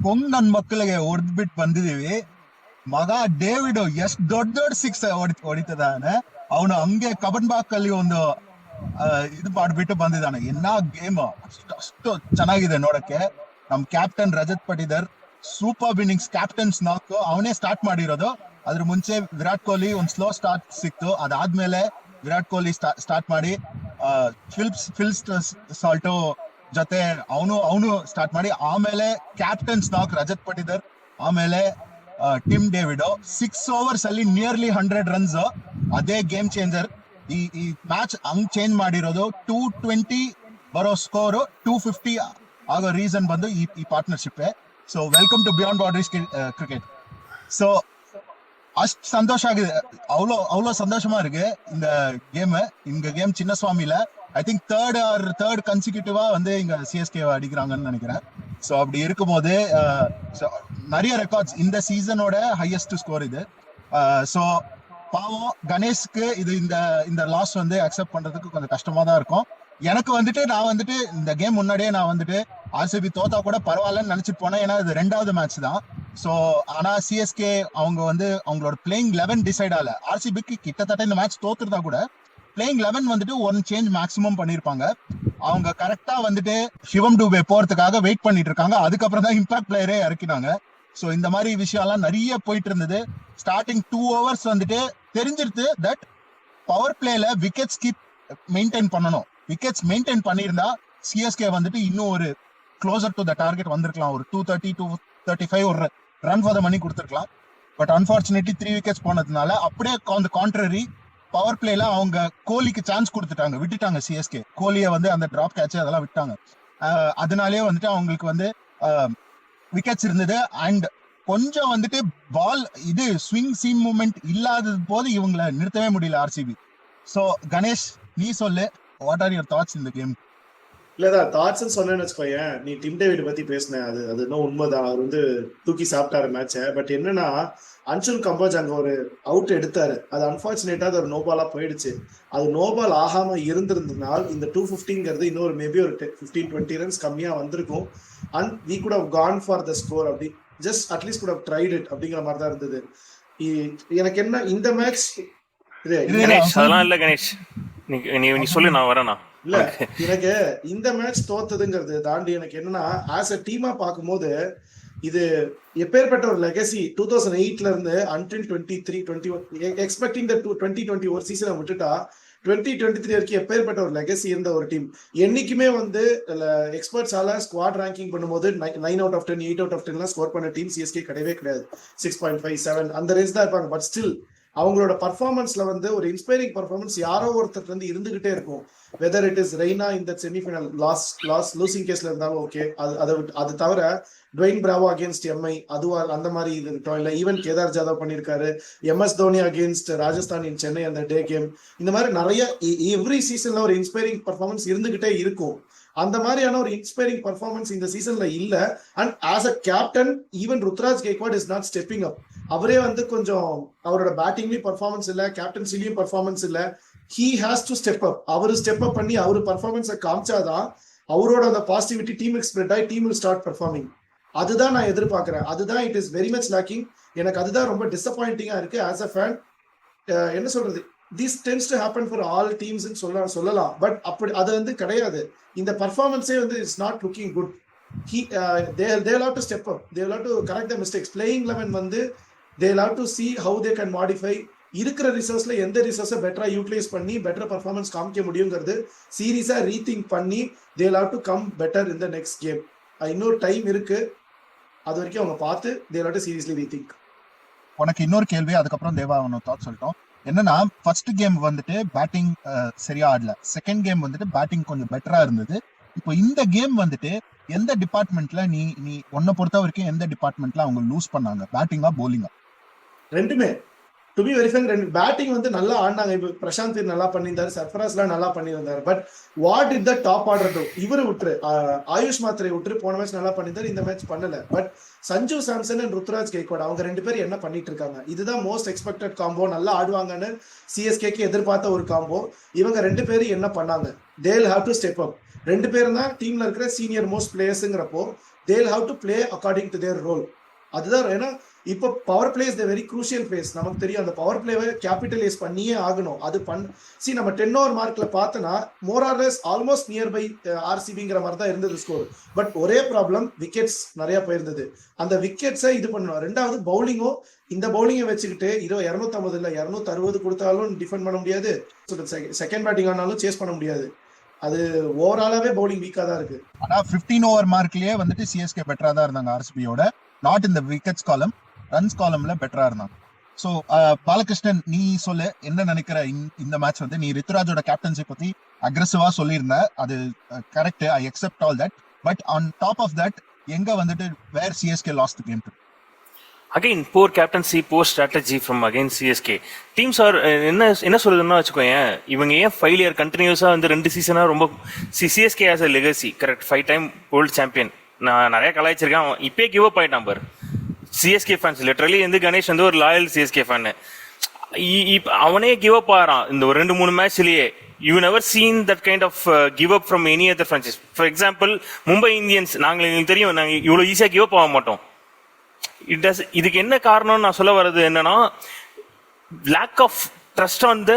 Kong ನನ್ ಮಕ್ಕಳಿಗೆ ಹೊಡೆದ್ಬಿಟ್ಟು ಬಂದಿದೀವಿ. ಮಗ ಡೇವಿಡ್ ಎಷ್ಟ್ ದೊಡ್ಡ ದೊಡ್ಡ ಸಿಕ್ಸ್ ಹೊಡಿತದಾನೆ. ಅವನು ಹಂಗೆ ಕಬನ್ ಬಾಕ್ ಅಲ್ಲಿ ಒಂದು ಇದು ಮಾಡ್ಬಿಟ್ಟು ಬಂದಿದ್ದಾನೆ. ಗೇಮ್ ಅಷ್ಟು ಚೆನ್ನಾಗಿದೆ ನೋಡಕ್ಕೆ. ನಮ್ captain Rajat Patidar super innings, captain's knock ಅವನೇ ಸ್ಟಾರ್ಟ್ ಮಾಡಿರೋದು. ಅದ್ರ ಮುಂಚೆ ವಿರಾಟ್ ಕೊಹ್ಲಿ ಒಂದ್ ಸ್ಲೋ ಸ್ಟಾರ್ಟ್ ಸಿಕ್ತು, ಅದಾದ್ಮೇಲೆ ವಿರಾಟ್ ಕೊಹ್ಲಿ ಸ್ಟಾರ್ಟ್ ಮಾಡಿ ಫಿಲ್ ಸಾಲ್ಟೋ ಜೊತೆ ಅವನು ಸ್ಟಾರ್ಟ್ ಮಾಡಿ, ಆಮೇಲೆ ಕ್ಯಾಪ್ಟನ್ಸ್ ನಾಕ್ ರಜತ್ ಪಟಿದರ್, ಆಮೇಲೆ ಟಿಮ್ ಡೇವಿಡ್ 6 overs ಅಲ್ಲಿ ನಿಯರ್ಲಿ 100 runs. ಅದೇ ಗೇಮ್ ಚೇಂಜರ್. ಈ ಮ್ಯಾಚ್ ಹಂಗ್ ಚೇಂಜ್ ಮಾಡಿರೋದು. 220 ಬರೋ ಸ್ಕೋರ್ 250 ಆಗೋ ರೀಸನ್ ಬಂದು ಈ partnership. So welcome to beyond borders cricket. So அஷ்ட் சந்தோஷம் ஆகுது. அவ்வளோ சந்தோஷமா இருக்கு இந்த கேம் சின்னசுவாமியில. ஐ திங்க் தேர்ட் கன்சிக்யூட்டிவா வந்து இங்க சிஎஸ்கே அடிக்கிறாங்கன்னு நினைக்கிறேன். ஸோ அப்படி இருக்கும்போது நிறைய ரெக்கார்ட்ஸ், இந்த சீசனோட ஹையஸ்ட் ஸ்கோர் இது. ஸோ பாவம் கணேஷ்க்கு இது இந்த லாஸ் வந்து அக்செப்ட் பண்றதுக்கு கொஞ்சம் கஷ்டமா தான் இருக்கும். எனக்கு நான் இந்த கேம் முன்னாடியே நான் ஆர்சிபி தோத்தா கூட பரவாயில்லன்னு நினைச்சிட்டு போனேன். ஏன்னா இது 2வது மேட்ச் தான். ஸோ ஆனா சிஎஸ்கே அவங்க அவங்களோட பிளேயிங் 11 டிசைட் ஆகல. ஆர்சிபிக்கு கிட்டத்தட்ட இந்த மேட்ச் தோத்துருந்தா கூட பிளேயிங் 11 ஒன் சேஞ்ச் மேக்ஸிமம் பண்ணிருப்பாங்க. அவங்க கரெக்டா சிவம் டூபே போறதுக்காக வெயிட் பண்ணிட்டு இருக்காங்க. அதுக்கப்புறம் தான் இம்பாக்ட் பிளேயரே இறக்கினாங்க. ஸோ இந்த மாதிரி விஷயம்லாம் நிறைய போயிட்டு இருந்தது. ஸ்டார்டிங் 2 overs தெரிஞ்சிருது தட் பவர் பிளேல விக்கெட்ஸ் கீப் மெயின்டைன் பண்ணணும். விக்கெட்ஸ் மெயின்டைன் பண்ணியிருந்தா சிஎஸ்கே இன்னும் ஒரு க்ளோசர் டு த டார்கெட் வந்திருக்கலாம். ஒரு 230 235 ஒரு ரன் ஃபார் த மணி கொடுத்துருக்கலாம். பட் அன்பார்ச்சுனேட்லி 3 wickets போனதுனால அப்படியே அந்த கான்ட்ரரி பவர் பிளேல அவங்க கோலிக்கு சான்ஸ் விட்டுட்டாங்க. சிஎஸ்கே கோலியை அந்த டிராப் கேட்ச் அதெல்லாம் விட்டாங்க. அதனாலே அவங்களுக்கு விக்கெட்ஸ் இருந்தது. அண்ட் கொஞ்சம் பால் இது ஸ்விங் சீம் மூவ்மெண்ட் இல்லாதது போது இவங்களை நிறுத்தவே முடியல ஆர்சிபி. ஸோ கணேஷ், நீ சொல்லு, வாட் ஆர் யுவர் தாட்ஸ் இந்த கேம்? இல்லதான் தாட்ஸ்ன்னு சொன்னேன்னு வச்சுக்கோயேன். நீ டிம் டேவிட் பத்தி பேசின அது இன்னும் உண்மைதான். அவர் தூக்கி சாப்பிட்டாரு மேட்சை. பட் என்னன்னா, அன்சுல் கம்போஜ் அங்க ஒரு அவுட் எடுத்தாரு. அது அன்பார்ச்சுனேட்டா அது ஒரு நோபாலா போயிடுச்சு. அது நோபால் ஆகாம இருந்திருந்ததுனால் இந்த 250ங்கிறது இன்னொரு மேபி ஒரு 15-20 runs கம்மியா வந்திருக்கும். And we could have gone for the score. அப்படி just at least could have tried it அப்படிங்கிற மாதிரி தான் இருந்தது. எனக்கு என்ன இந்த மேட்ச் அதெல்லாம் இல்ல கணேஷ், நீ சொல்லு, நான் வரேனா. இல்ல, எனக்கு இந்த மேட்ச் தோத்ததுங்கிறது தாண்டி எனக்கு என்னன்னா, ஆஸ் அ டீமா பார்க்கும்போது இது எப்பேற்பட்ட ஒரு லெகசி 2008ல இருந்து அன்டில் 23-21 எக்ஸ்பெக்டிங் த 2020 ஒரு சீசனை விட்டுட்டா 2023 வரைக்கும் எப்பேற்பட்ட ஒரு லெகசி இருந்த ஒரு டீம். என்னைக்குமே எக்ஸ்பர்ட்ஸால ஸ்குவாட் ரேங்கிங் பண்ணும்போது 9 out of 10 8 out of 10 score பண்ண டீம் சிஎஸ்கே கிடையவே கிடையாது. 6.5 7 அந்த ரேஞ்ச் தான் இருப்பாங்க. பட் ஸ்டில் அவங்களோட பர்ஃபார்மன்ஸ்ல ஒரு இன்ஸ்பைரிங் பர்ஃபார்மன்ஸ் யாரோ ஒருத்தர் இருந்துகிட்டே இருக்கும். வெதர் இட் இஸ் ரெய்னா இந்த செமிஃபைனல் லாஸ் லூசிங் கேஸ்ல இருந்தாலும் ஓகே, அது தவிர டுவைன் பிராவோ அகேன்ஸ்ட் எம்ஐ அதுவா அந்த மாதிரி இது இருக்கட்டும், இல்ல ஈவன் கேதார் ஜாதவ் பண்ணியிருக்காரு, MS தோனி அகேன்ஸ்ட் ராஜஸ்தான் இன் சென்னை அந்த டே கேம், இந்த மாதிரி நிறைய எவ்ரி சீசன்ல ஒரு இன்ஸ்பைரிங் பர்ஃபார்மன்ஸ் இருந்துகிட்டே இருக்கும். அந்த மாதிரியான ஒரு இன்ஸ்பைரிங் பர்ஃபார்மன்ஸ் இந்த சீசன்ல இல்ல. And as a captain even Ruturaj Gaikwad is not stepping up. அவரே கொஞ்சம் அவரோட பேட்டிங்லயும் பர்ஃபார்மன்ஸ் இல்ல, கேப்டன்சிலையும் பர்ஃபார்மன்ஸ் இல்ல. He has to step up. அவரு ஸ்டெப் அப் பண்ணி அவரு பர்ஃபார்மன்ஸை காமிச்சாதான் அவரோட அந்த பாசிட்டிவிட்டி டீமுக்கு ஸ்ப்ரெட் ஆகி டீம் வில் ஸ்டார்ட் பர்ஃபார்மிங். அதுதான் நான் எதிர்பார்க்கிறேன். அதுதான் it is very much lacking. எனக்கு அதுதான் ரொம்ப டிசப்பாயிண்டிங்கா இருக்கு ஆஸ் அ ஃபேன். என்ன சொல்றது, this tends to happen for all teams சொல்லலாம். பட் அப்படி அது கிடையாது. இந்த பர்ஃபார்மன்ஸே it's not looking good. they will have to step up. They will have to correct the mistakes. Playing 11 they will have to see how they can modify. இருக்கிற ரிசோர்ஸ்ல எந்த ரிசோர்ஸை பெட்டரா utilise பண்ணி பெட்டர் பர்ஃபார்மன்ஸ் காமிக்க முடியுங்கிறது சீரியஸா ரீதிங்க் பண்ணி they will have to come better in the next game. இன்னொரு time இருக்கு, அது வரைக்கும் அவங்க பார்த்து they will have to seriously rethink. உனக்கு இன்னொரு கேள்வி, அதுக்கப்புறம் தேவா தாட் சொல்லிட்டோம். என்னன்னா, ஃபர்ஸ்ட் கேம் பேட்டிங் சரியா ஆடல. செகண்ட் கேம் பேட்டிங் கொஞ்சம் பெட்டரா இருந்தது. இப்போ இந்த கேம் எந்த டிபார்ட்மெண்ட்ல நீ உன்னை பொறுத்த வரைக்கும் எந்த டிபார்ட்மெண்ட்ல அவங்க லூஸ் பண்ணாங்க, பேட்டிங்கா போலிங்கா? ரெண்டுமே. To be very frank, batting நல்லா ஆடினாங்க. இப்போ பிரசாந்த் வீர் நல்லா பண்ணியிருந்தாரு, சர்ஃபராஸ்லாம் நல்லா பண்ணியிருந்தாரு. But what did the top order do? இவரு விட்டுரு, ஆயுஷ் மாத்திரை விட்டுரு. போன மேட்ச் நல்லா பண்ணியிருந்தாரு, இந்த மேட்ச் பண்ணல. பட் சஞ்சு சாம்சன் அண்ட் ருத்ராஜ் கெய்க்வாட் அவங்க 2 பேரும் என்ன பண்ணிட்டு இருக்காங்க? இதுதான் மோஸ்ட் எக்ஸ்பெக்டட் காம்போ. நல்லா ஆடுவாங்கன்னு சிஎஸ்கேக்கு எதிர்பார்த்த ஒரு காம்போ. இவங்க 2 பேரும் என்ன பண்ணாங்க? they will have to step up. 2 பேரும் தான் டீம்ல இருக்கிற சீனியர் மோஸ்ட் பிளேயர்ஸ்ங்கிறப்போ they'll have to play according to their role. அதுதான் ஏன்னா இப்போ power play is the very crucial place. நமக்கு தெரியும் அந்த பவர் பிளேவை கேபிட்டலைஸ் பண்ணியே ஆகணும். அது நம்ம 10 ஓவர் மார்க்ல பார்த்தோன்னா மோரார்லெஸ் ஆல்மோஸ்ட் நியர் பை ஆர்சிபிங்கிற மாதிரி தான் இருந்தது ஸ்கோர். பட் ஒரே ப்ராப்ளம், விக்கெட்ஸ் நிறைய போயிருந்தது. அந்த விக்கெட்ஸை இது பண்ணணும். ரெண்டாவது பவுலிங்கும், இந்த பவுலிங்கை வச்சுக்கிட்டு 250 இல்லை 260 கொடுத்தாலும் டிஃபெண்ட் பண்ண முடியாது, செகண்ட் பேட்டிங் ஆனாலும் சேஸ் பண்ண முடியாது. அது ஓவராலாவே பவுலிங் வீக்கா தான் இருக்கு. ஆனா 15 ஓவர் மார்க்லயே வந்துட்டு சிஎஸ்கே பெட்டரா தான் இருந்தாங்க ஆர்சிபியோட. நாட் இந்த விக்கெட்ஸ் காலம், ரன்ஸ் காலம்ல பெட்டரா இருந்தாங்க. சோ பாலகிருஷ்ணன், நீ சொல்லு என்ன நினைக்கிற இந்த மேட்ச் வந்து? நீ ரித்துராஜோட கேப்டன்சி பத்தி அக்ரெசிவா சொல்லியிருந்த, அது correct, I accept all that. But on top of that எங்க வந்துட்டு where CSK lost game? Again poor captaincy, poor strategy from again CSK teams are என்ன சொல்லுதுன்னா வச்சுக்கோங்க, இவங்க ஏன் ஃபெயிலியர் கண்டினியூஸா வந்து 2 சீசனா ரொம்ப CSK as a legacy, correct, 5 time world champion. நான் நிறைய கலாய்ச்சிருக்கேன், இப்பே கிவ் அப் ஆயிட்டான் பாரு சிஎஸ்கே ஃபேன்ஸ். லிட்டரலி வந்து கணேஷ் வந்து ஒரு லாயல் சிஎஸ்கே ஃபேன், அவனே கிவ் அப் ஆகிறான் இந்த ஒரு 2-3 மேட்ச்லயே. You never seen that kind of give up from any other franchise. For example Mumbai Indians, எங்களுக்கு தெரியும் நாங்க இவ்வளவு ஈஸியா கிவ் அப் ஆக மாட்டோம். இதுக்கு என்ன காரணம் நான் சொல்ல வர்றது என்னன்னா, lack of trust on the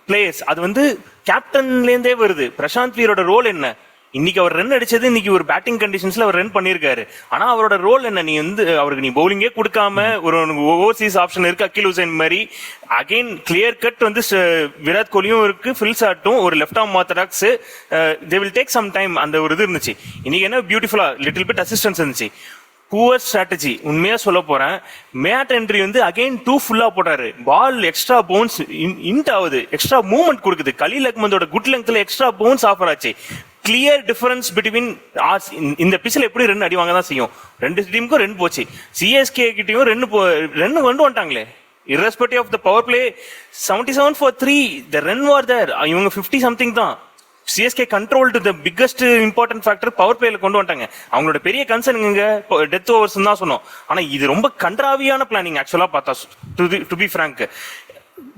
players. அது வந்து கேப்டன்ல இருந்தே வருது. பிரசாந்த் வீரோட ரோல் என்ன? இன்னைக்கு அவர் ரன் அடிச்சது, இன்னைக்கு ஒரு பேட்டிங் கண்டிஷன்ஸ்ல அவர் ரன் பண்ணிருக்காரு. ஆனா அவரோட ரோல் என்ன? நீ வந்து அவருக்கு நீ பவுலிங்கே கொடுக்காம ஒரு ஓவர்சீஸ் ஆப்ஷன் இருக்கு, அகில் ஹுசைன் மாதிரி. அகைன் கிளியர் கட் வந்து விராட் கோலியும் இருக்கு, ஃபில் சாட்டும், ஒரு left arm orthodox. They will take some time. அந்த ஒரு இது இருந்துச்சு. இன்னைக்கு என்ன பியூட்டிஃபுல்லா லிட்டில் பிட் அசிஸ்டன்ஸ் இருந்துச்சு. Poor strategy. உண்மையா சொல்ல போறேன், மேட் என்ட்ரி வந்து அகைன் 2 ஃபுல்லா போட்டாரு. பால் எக்ஸ்ட்ரா பவுன்ஸ் இன்ட் ஆகுது, எக்ஸ்ட்ரா மூவ்மெண்ட் கொடுக்குது. கலீல் அஹ்மதோட குட் லெங்க்ல எக்ஸ்ட்ரா பவுன்ஸ் ஆஃபர் ஆச்சு. கிளியர் டிஃபரன்ஸ் பிட்வீன் இந்த பிச்சில் எப்படி ரன் அடி வாங்க தான் செய்யும். 2 டீமுக்கும் ரன் போச்சு. சிஎஸ்கே கிட்டயும் ரன் கொண்டு வந்துட்டாங்களே. irrespective of the power play, 77 for 3, the run were there. இவங்க 50 something தான். CSK control to the biggest important factor power பிளேல கொண்டு வந்துட்டாங்க. அவங்களோட பெரிய கன்சர்ன் இங்க டெத் ஓவர்ஸ் தான் சொன்னோம். ஆனா இது ரொம்ப கண்ட்ராவியான பிளானிங் ஆக்சுவலா பார்த்தா. டு பி ஃப்ராங்க்,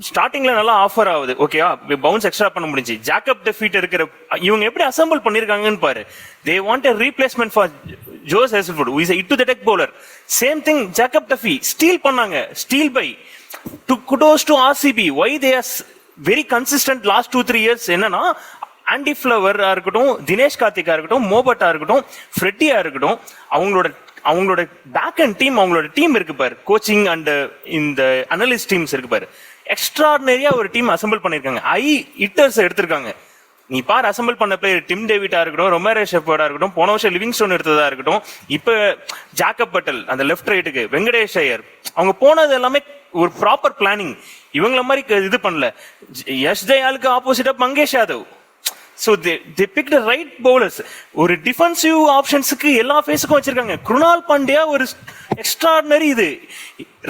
ஸ்டார்டிங்ல நல்லா ஆஃபர் ஆகுது, ஓகேவா, பவுன்ஸ் எக்ஸ்ட்ரா பண்ண முடிஞ்சு. ஜாக்கப் டெஃபீட் இருக்கிற இவங்க எப்படி அசம்பிள் பண்ணிருக்காங்கன்னு பாரு. They want a replacement for Josh Hazlewood, who is a hit to the deck bowler. Same thing Jacob Duffy steal பண்ணாங்க, steal buy. To kudos to RCB, why they are very consistent last 2-3 years. என்னன்னா aunty ஃபிளவரா இருக்கட்டும், தினேஷ் கார்த்திகா இருக்கட்டும், மோபட்டா இருக்கட்டும், ஃப்ரெட்டியா இருக்கட்டும், அவங்களோட back and team, அவங்களோட team இருக்கு பாரு, கோச்சிங் அண்ட் இந்த அனலிஸ்ட் டீம்ஸ் இருக்கு பாரு, எக்ஸ்ட்ராடினரியா ஒரு டீம் அசம்பிள் பண்ணிருக்காங்க. ஹிட்டர்ஸ் எடுத்திருக்காங்க. நீ பாரு அசம்பிள் பண்ண பிளேயர், டிம் டேவிட்டா இருக்கட்டும், ரொமேரோ ஷெஃபர்டா இருக்கட்டும், போன வருஷம் லிவிங்ஸ்டோன் எடுத்ததா இருக்கட்டும், இப்ப ஜாக்கப் பட்டல் அந்த லெஃப்ட் ரைட்டுக்கு, வெங்கடேஷ் ஐயர், அவங்க போனது எல்லாமே ஒரு ப்ராப்பர் பிளானிங். இவங்கள மாதிரி இது பண்ணல. யஷ் தயாலுக்கு ஆப்போசிட்டா Mangesh Yadav. So they picked the right bowlers. ஒரு டிஃபென்சிவ் ஆப்ஷன்ஸ்க்கு எல்லா ஃபேஸுக்கும் வச்சிருக்காங்க. குருணால் பாண்டியா ஒரு எக்ஸ்ட்ராடினரி இது.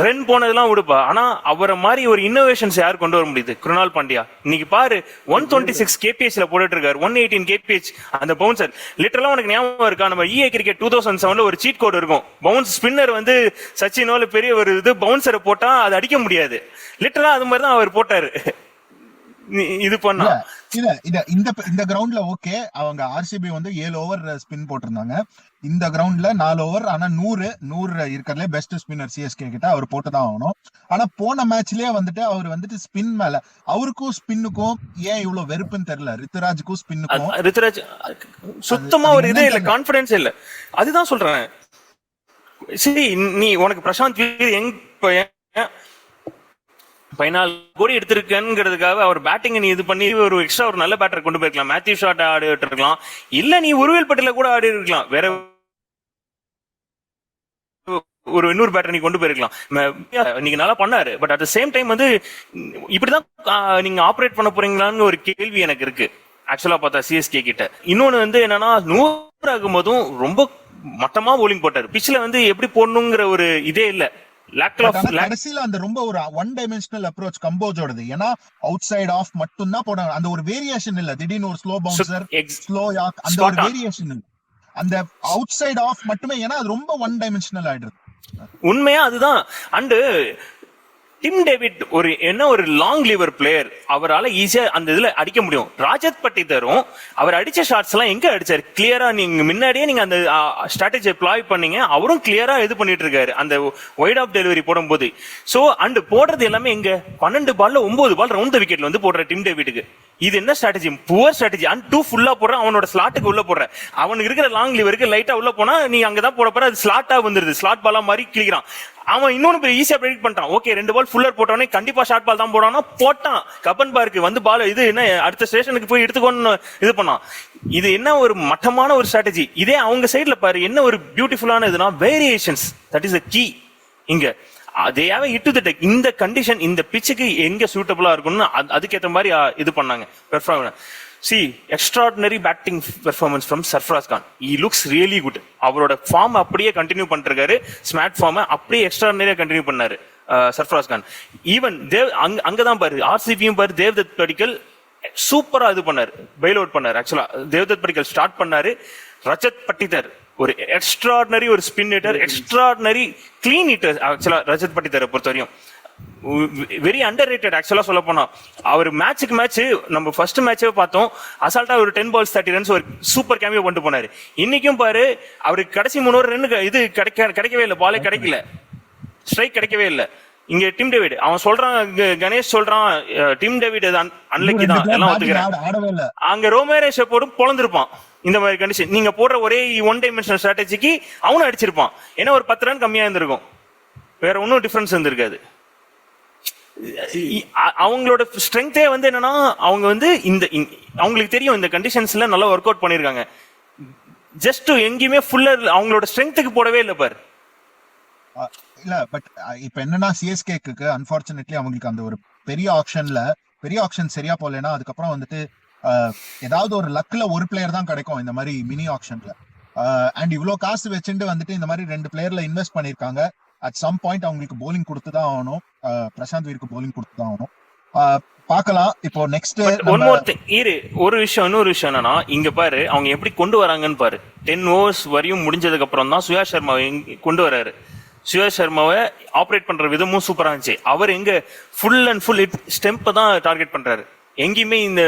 ரன் போனதெல்லாம் விடுப்பா, ஆனா அவரை மாதிரி ஒரு இன்னோவேஷன்ஸ் யார் கொண்டு வர முடியுது? குருணால் பாண்டியா. இன்னைக்கு பாரு 126 kph போட்டுட்டு இருக்காரு, 118 kph. அந்த பவுன்சர் லிட்டரலா உனக்கு ஞாபகம் இருக்கா? நம்ம EA கிரிக்கெட் 2007ல ஒரு சீட் கோட் இருக்கும். பவுன்ஸ் ஸ்பின்னர் வந்து சச்சினோல பெரிய ஒரு இது பவுன்சரை போட்டா அது அடிக்க முடியாது. லிட்டரலா அது மாதிரி தான் அவர் போட்டாரு. இது பண்ணா இந்த கிரவுண்ட்ல ஓகே, அவங்க ஆர்சிபி வந்து 7 ஓவர் ஸ்பின் போட்டிருந்தாங்க. இந்த கிரவுண்ட்ல 4 ஓவர், ஆனா 100 இருக்கிறதுல பெஸ்ட் ஸ்பின்னர் சிஎஸ்கே கிட்ட அவர் போட்டுதான் ஆகணும். ஆனா போன மேட்ச்லயே அவர் ஸ்பின் மேல அவருக்கும் ஸ்பின்னுக்கும் ஏன் இவ்வளவு வெறுப்புன்னு தெரியல. ரித்துராஜுக்கும் ஸ்பின்னுக்கும் ரித்துராஜ் சுத்தமா ஒரு இதே இல்ல, கான்பிடன்ஸ் இல்ல. அதுதான் சொல்றேன். சரி, நீ உனக்கு பிரசாந்த் எங்க 14 கோடி எடுத்திருக்கேங்கிறதுக்காக அவர் பேட்டிங் நீ இது பண்ணி ஒரு எக்ஸ்ட்ரா ஒரு நல்ல பேட்டர் கொண்டு போயிருக்கலாம். மேத்யூ ஷாட் ஆடி இருக்கலாம், இல்ல நீ உருவேல் பட்டேல கூட ஆடி இருக்கலாம், வேற ஒரு இன்னொரு பேட்டர் நீ கொண்டு போயிருக்கலாம். நீங்க நல்லா பண்ணாரு. But at the same time வந்து இப்படிதான் நீங்க ஆப்ரேட் பண்ண போறீங்களான்னு ஒரு கேள்வி எனக்கு இருக்கு ஆக்சுவலா பார்த்தா சிஎஸ்கே கிட்ட. இன்னொன்னு வந்து என்னன்னா 100 ஆகும் போதும் ரொம்ப மட்டமா போலிங் போட்டாரு. பிச்சில் வந்து எப்படி போடணுங்கிற ஒரு இதே இல்ல. கடைசியில அந்த ரொம்ப ஒரு ஒன் டைமென்ஷனல் அப்ரோச் கம்போஜோடது. ஏன்னா அவுட் சைட் ஆஃப் மட்டும் தான் போடாங்க, அந்த ஒரு வேரியேஷன் இல்ல. திடீர்னு ஒரு ஸ்லோ பவுன்சர், ஸ்லோ யாக், அந்த ஒரு வேரியேஷன் இல்ல. அந்த அவுட் சைட் ஆஃப் மட்டுமே, ஏன்னா அது ரொம்ப ஒன் டைமென்ஷனல் ஆயிடுது. உண்மையா அதுதான். அண்ட் டிம் டேவிட் ஒரு லாங் லீவர் பிளேயர், அவரால் ஈஸியா அந்த இதுல அடிக்க முடியும். ராஜத் பட்டிதரும் அவர் அடிச்ச ஷாட்ஸ் எல்லாம் எங்க அடிச்சாரு கிளியரா, நீங்க முன்னாடியே நீங்க அந்த ஸ்ட்ராட்டஜி அப்ளை பண்ணீங்க, அவரும் கிளியரா இது பண்ணிட்டு இருக்காரு அந்த வைட் ஆஃப் டெலிவரி போடும்போது. சோ அண்ட் போடுறது எல்லாமே எங்க 12 பால்ல 9 பால் ரவுண்ட் த விக்கெட்ல வந்து போடுற டிம் டேவிட்டுக்கு. இது என்ன ஸ்ட்ராட்டஜி? Poor strategy. அண்ட் 2 ஃபுல்லா போடுற, அவனோட ஸ்லாட்டுக்கு உள்ள போடுற, அவனுக்கு இருக்கிற லாங் லீவருக்கு லைட்டா உள்ள போனா நீ அங்கதான் போட போற, அது ஸ்லாட்டா வந்துருது, ஸ்லாட் பாலா மாதிரி கிளிக்கிறான். அவன் இன்னொன்னு ஈஸியா ப்ரெடிக்ட் பண்றான். ஓகே 2 பால் ஃபுல்லர் போட்டவனே கண்டிப்பா ஷார்ட் பால் தான் போடானா போட்டான். கப்பன் பார்க்கு வந்து பால் இது என்ன அடுத்த ஸ்டேஷனுக்கு போய் எடுத்துக்கோன்னு இது பண்ணான். இது என்ன ஒரு மட்டமான ஒரு ஸ்ட்ராட்டஜி. இதே அவங்க சைட்ல பாரு என்ன ஒரு பியூட்டிஃபுல்லான இதுனா variations. That is a key. இங்க they have a hit to the deck. இந்த கண்டிஷன் இந்த பிச்சுக்கு எங்க சூட்டபிளா இருக்கும்னு அதுக்கேற்ற மாதிரி இது பண்ணாங்க performance. See, extraordinary batting performance from Sarfaraz Khan. He looks really good. அவரோட ஃபார்ம் அப்படியே கண்டினியூ பண்ணிருக்காரு, ஸ்மார்ட் ஃபார்ம் அப்படியே எக்ஸ்ட்ராடினரியா கண்டினியூ பண்ணாரு சர்ஃபராஸ் கான். ஈவன் தேவ் அங்கதான் பாரு, ஆர்சிபியும் பாரு, தேவ்தத் படிக்கல் சூப்பரா இது பண்ணாரு, பெயில் அவுட் பண்ணாரு. ஆக்சுவலா தேவ்தத் படிக்கல் ஸ்டார்ட் பண்ணாரு. ரஜத் பட்டிதர் ஒரு எக்ஸ்ட்ராடினரி ஒரு spin hitter, extraordinary clean hitter. ஆக்சுவலா ரஜத் பட்டிதரை பொறுத்த வரையும் வெரி அண்டர் ரேட்டட். ஆக்சுவலா சொல்ல போனா அவர் மேட்சுக்கு மேட்ச் நம்ம ஃபர்ஸ்ட் மேட்சே பார்த்தோம், அசால்ட்டா ஒரு 10 balls 30 runs ஒரு சூப்பர் கேமியோ பண்ணிட்டு போனாரு. இன்னைக்கும் பாரு அவருக்கு கடைசி 3 over ரன் இது கிடைக்கவே இல்லை, பாலே கிடைக்கல, ஸ்ட்ரைக் கிடைக்கவே இல்லை. இங்க டிம் டேவிட் அவன் சொல்றான், கணேஷ் சொல்றான் டிம் டேவிட் அன்லக்கி தான், எல்லாம் ஒத்துக்கிறேன். அங்க ரோமேரேஷ போடும் பொழந்திருப்பான் இந்த மாதிரி கண்டிஷன். நீங்க போடுற ஒரே ஒன் டைமென்ஷனல் ஸ்ட்ராட்டஜிக்கு அவனும் அடிச்சிருப்பான். ஏன்னா ஒரு 10 run கம்மியா இருந்திருக்கும், வேற ஒன்னும் டிஃபரன்ஸ் இருந்திருக்காது. அவங்களோட ஸ்ட்ரென்த்தே வந்து என்னன்னா அவங்க வந்து இந்த அவங்களுக்கு தெரியும் இந்த கண்டிஷன்ஸ்ல நல்லா ஒர்க் அவுட் பண்ணிருக்காங்க. ஜஸ்ட் எங்கேயுமே ஃபுல்லர் அவங்களோட ஸ்ட்ரென்த்துக்கு போடவே இல்லை பாரு. இல்ல பட் இப்ப என்னன்னா சிஎஸ்கேக்கு அன்பார்ச்சுனேட்லி அவங்களுக்கு அந்த ஒரு பெரிய ஆக்ஷன் சரியா போலனா அதுக்கப்புறம் வந்துட்டு ஏதாவது ஒரு லக்ல ஒரு பிளேயர் தான் கிடைக்கும் இந்த மாதிரி மினி ஆக்ஷன்ல. அண்ட் இவ்வளவு காசு வச்சுட்டு வந்துட்டு இந்த மாதிரி 2 பிளேயர்ல இன்வெஸ்ட் பண்ணிருக்காங்க. அட் சம் பாயிண்ட் அவங்களுக்கு போலிங் கொடுத்துதான் ஆகணும், பிரசாந்த் வீருக்கு போலிங் கொடுத்துதான் ஆகணும். பார்க்கலாம் இப்போ நெக்ஸ்ட் இன்னொரு விஷயம் என்னன்னா இங்க பாரு அவங்க எப்படி கொண்டு வராங்கன்னு பாரு. 10 overs வரையும் முடிஞ்சதுக்கு அப்புறம் தான் சுயா சர்மாவை கொண்டு வராரு. சுயா சர்மாவை ஆப்ரேட் பண்ற விதமும் சூப்பரா இருந்துச்சு. அவர் எங்க ஃபுல் அண்ட் ஃபுல் ஸ்டெம்ப் தான் டார்கெட் பண்றாரு, எங்கேயுமே இந்த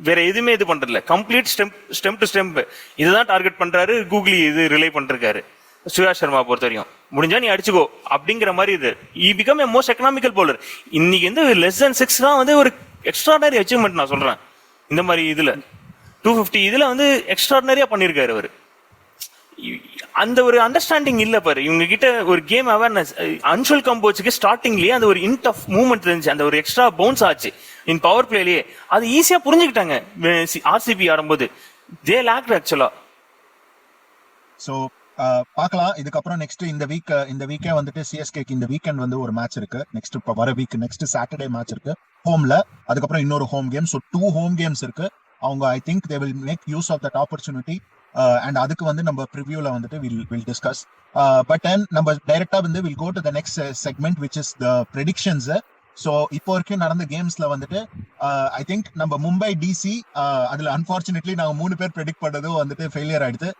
வேற எதுவுமே இது பண்றதில்ல, கம்ப்ளீட் ஸ்டெம்ப் டு ஸ்டெம்ப் இதுதான் டார்கெட் பண்றாரு. கூகுளி இது ரிலே பண்ணிருக்காரு சுயா சர்மா பொறுத்த வரையும். முடிஞ்சா நீ அடிச்சுக்கோ அப்படிங்கிற மாதிரி இது. He become a most economical bowler. இன்னைக்கு வந்து லெஸ் than 6 தான் வந்து ஒரு எக்ஸ்ட்ராடனரி அச்சீவ்மெண்ட் நான் சொல்றேன். இந்த மாதிரி இதுல 250 இதுல வந்து எக்ஸ்ட்ராடனரியா பண்ணிருக்காரு அவரு. அந்த ஒரு அண்டர்ஸ்டாண்டிங் இல்ல பாரு இவங்க கிட்ட, ஒரு கேம் அவேர்னஸ். அன்ஷுல் கம்போச்சுக்கு ஸ்டார்டிங்லயே அந்த ஒரு இன்ட் ஆஃப் மூவ்மெண்ட் இருந்துச்சு, அந்த ஒரு எக்ஸ்ட்ரா பவுன்ஸ் ஆச்சு இன் பவர் பிளேலயே. அது ஈஸியா புரிஞ்சுக்கிட்டாங்க ஆர்சிபி ஆடும்போது. தே லேக்ட் ஆக்சுவலா. சோ பார்க்கலாம் இதுக்கப்புறம் நெக்ஸ்ட் இந்த வீக்கே வந்துட்டு சிஎஸ்கேக்கு இந்த வீக்கெண்ட் வந்து ஒரு மேட்ச் இருக்கு. நெக்ஸ்ட் இப்ப வர வீக் நெக்ஸ்ட் சாட்டர்டே மேட்ச் இருக்கு ஹோம்ல. அதுக்கப்புறம் இன்னொரு home game. So 2 home games இருக்கு. அவங்க I think they will make use of that opportunity. And அதுக்கு வந்து நம்ம ப்ரிவியூல வந்துட்டு வில் டிஸ்கஸ். பட் அண்ட் நம்ம டைரக்டா வந்து will go to the next segment which is the predictions. So இப்போ வரைக்கும் நடந்த கேம்ஸ்ல வந்துட்டு ஐ திங்க் நம்ம மும்பை டிசி அதுல அன்பார்ச்சுனேட்லி நாங்க 3 பேர் ப்ரெடிக்ட் பண்ணதும் வந்துட்டு ஃபெயிலியர் ஆயிடுது.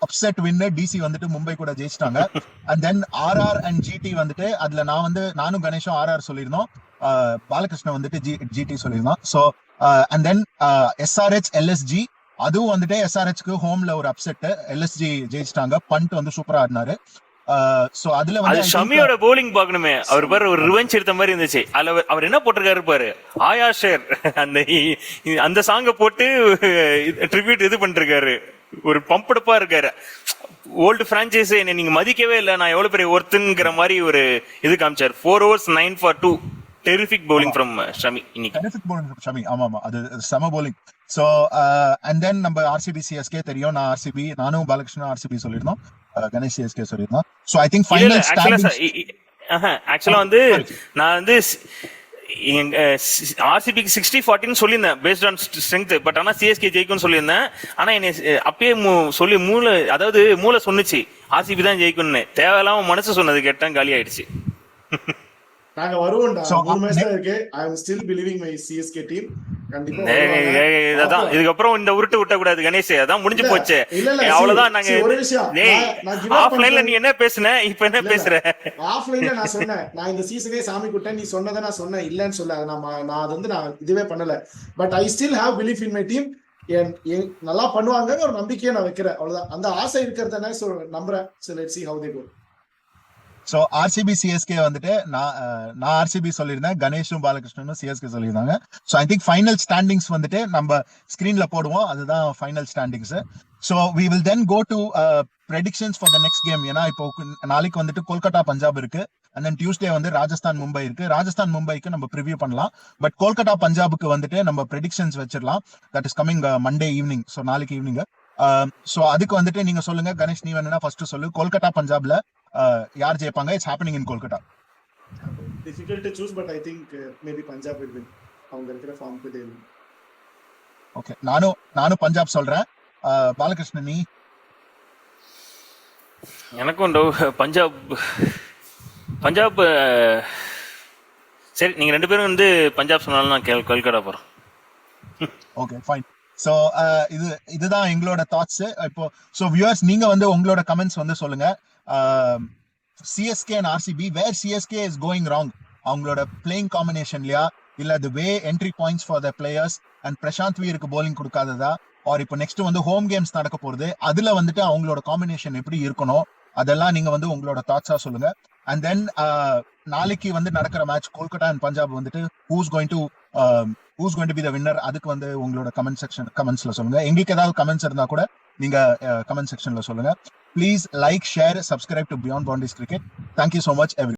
அப்செட் வின்னர் டிசி வந்துட்டு மும்பை கூட ஜெயிச்சிட்டாங்க. And then RR and GT வந்துட்டு அதுல நானும் கணேஷும் ஆர்ஆர் சொல்லியிருந்தோம், பாலகிருஷ்ணன் வந்துட்டு ஜிடி சொல்லியிருந்தோம். So and then SRH LSG அதுவும் வந்துட்டு எஸ்ஆர்ஹெச்க்கு ஹோம்ல ஒரு அப்செட், எல்எஸ்ஜி ஜெயிச்சிட்டாங்க. பண்ட் வந்து சூப்பரா ஆடினாரு. சோ அதுல வந்து ஷமியோட bowling பார்க்கணுமே, அவர் பாரு ஒரு ரிவெஞ்ச் எடுத்த மாதிரி இருந்துச்சு. அதுல அவர் என்ன போட்டிருக்காரு பாரு, ஆயா ஷேர் அந்த சாங்க போட்டு ட்ரிபியூட் இது பண்ணிருக்காரு. ஒரு பம்படுப்பா இருக்காரு. ஓல்டு பிரான்சைஸ் என்ன நீங்க மதிக்கவே இல்லை, நான் எவ்வளவு பெரிய ஒர்த்துங்கிற மாதிரி ஒரு இது காமிச்சார். 4 overs 9 for 2. Terrific bowling from Shami இன்னைக்கு. Terrific bowling from Shami. ஆமா அது செம bowling. சோ அண்ட் தென் நம்ம ஆர்சிபி சிஎஸ்கே தெரியும். நான் ஆர்சிபி, நானும் பாலகிருஷ்ணன் ஆர்சிபி சொல்லிருந்தோம், கணேஷ் சிஎஸ்கே சொல்லிருந்தோம். சோ ஐ திங்க் ஃபைனல் ஆக்சுவலா வந்து நான் வந்து ஆர்சிபிக்கு 60-40 சொல்லியிருந்தேன் பேஸ்ட் ஆன் ஸ்ட்ரென்த். பட் ஆனா சிஎஸ்கே ஜெயிக்கும்னு சொல்லியிருந்தேன். ஆனா என்னை அப்பயே சொல்லி மூளை சொன்னுச்சு ஆர்சிபி தான் ஜெயிக்கும்னு. தேவையில்லாம மனசு சொன்னது கேட்டேன், காலி ஆயிடுச்சு. நாங்க வருவோம்டா. 3 மேட்ச் தான் இருக்கு. I am still believing my CSK team. கண்டிப்பா ஏய், வருவாங்க. ஏய், ஏய், அதான் அப்போ- இதுக்கப்புறம் இந்த உருட்டு விட்ட கூடாது கணேஷ், அதான் முடிஞ்சு இல்ல, போச்சு. இல்ல, இல்ல, அவ்வளவுதான். see, நாங்க see, ஒரு விஷயம். நான் give up ஆஃப்லைன்ல பண்றேன். நீ என்ன பேசுன, இப்ப என்ன இல்ல, பேசுற? ஆஃப்லைன்ல நான் சொன்னேன், நான் இந்த சீசனே சாமி குட்டேன், நீ சொன்னதை நான் சொன்னேன், இல்லன்னு சொல்ல, அதை நான் அது வந்து நான் இதுவே பண்ணல. But I still have belief in my team. நல்லா பண்ணுவாங்கன்னு ஒரு நம்பிக்கையை நான் வைக்கிறேன், அவ்வளவுதான். அந்த ஆசை இருக்கிறத நம்புறேன். So let's see how they go. So RCB CSK வந்துட்டு நான் ஆர்சிபி சொல்லியிருந்தேன், கணேஷும் பாலகிருஷ்ணனும் சிஎஸ்கே சொல்லியிருந்தாங்க. So I think final standings வந்துட்டு நம்ம ஸ்கிரீன்ல போடுவோம், அதுதான் final standings. So we will then go to predictions for the next game. ஏன்னா இப்போ நாளைக்கு வந்துட்டு கொல்கத்தா பஞ்சாப் இருக்கு, அண்ட் தென் டியூஸ்டே வந்து ராஜஸ்தான் மும்பை இருக்கு. ராஜஸ்தான் மும்பைக்கு நம்ம ப்ரிவியூ பண்ணலாம், பட் கொல்கத்தா பஞ்சாபுக்கு வந்துட்டு நம்ம ப்ரெடிக்ஷன்ஸ் வச்சிடலாம். That is coming Monday evening, so நாளைக்கு ஈவினிங். ஸோ அதுக்கு வந்துட்டு நீங்க சொல்லுங்க கணேஷ், நீ வேணும்னா ஃபர்ஸ்ட் சொல்லு. கொல்கத்தா பஞ்சாப்ல யார் ஜெயிப்பாங்க? It's happening in Kolkata. Difficult to choose, but I think maybe Punjab will win. அவங்க இருக்கிற ஃபார்முக்கு they will. ஓகே, நானும் பஞ்சாப் சொல்றேன். பாலகிருஷ்ணன் நீ? எனக்கும் பஞ்சாப் பஞ்சாப் சரி, நீங்க ரெண்டு பேரும் வந்து பஞ்சாப் சொன்னாலும் நான் கொல்கத்தா போறேன். Okay fine. ஸோ இதுதான் எங்களோட தாட்ஸ். இப்போ ஸோ வியூவர்ஸ், நீங்க வந்து உங்களோட கமெண்ட்ஸ் வந்து சொல்லுங்க. CSK and RCB, where CSK is going wrong? அவங்களோட பிளேயிங் காம்பினேஷன்லயா, இல்ல the way entry points for the players and Prashant வீருக்கு போலிங் கொடுக்காததா, ஆர் இப்போ நெக்ஸ்ட் வந்து ஹோம் கேம்ஸ் நடக்க போகுது, அதுல வந்துட்டு அவங்களோட காம்பினேஷன் எப்படி இருக்கணும், அதெல்லாம் நீங்க வந்து உங்களோட தாட்ஸா சொல்லுங்க. அண்ட் தென் நாளைக்கு வந்து நடக்கிற மேட்ச் கொல்கத்தா அண்ட் பஞ்சாப் வந்துட்டு who's going to be the winner, அதுக்கு வந்து உங்களோட கமெண்ட்ஸ்ல சொல்லுங்க. எங்களுக்கு ஏதாவது கமெண்ட்ஸ் இருந்தா கூட நீங்க கமெண்ட் செக்ஷன்ல சொல்லுங்க. Please like, share, subscribe to beyond boundaries cricket. Thank you so much everyone.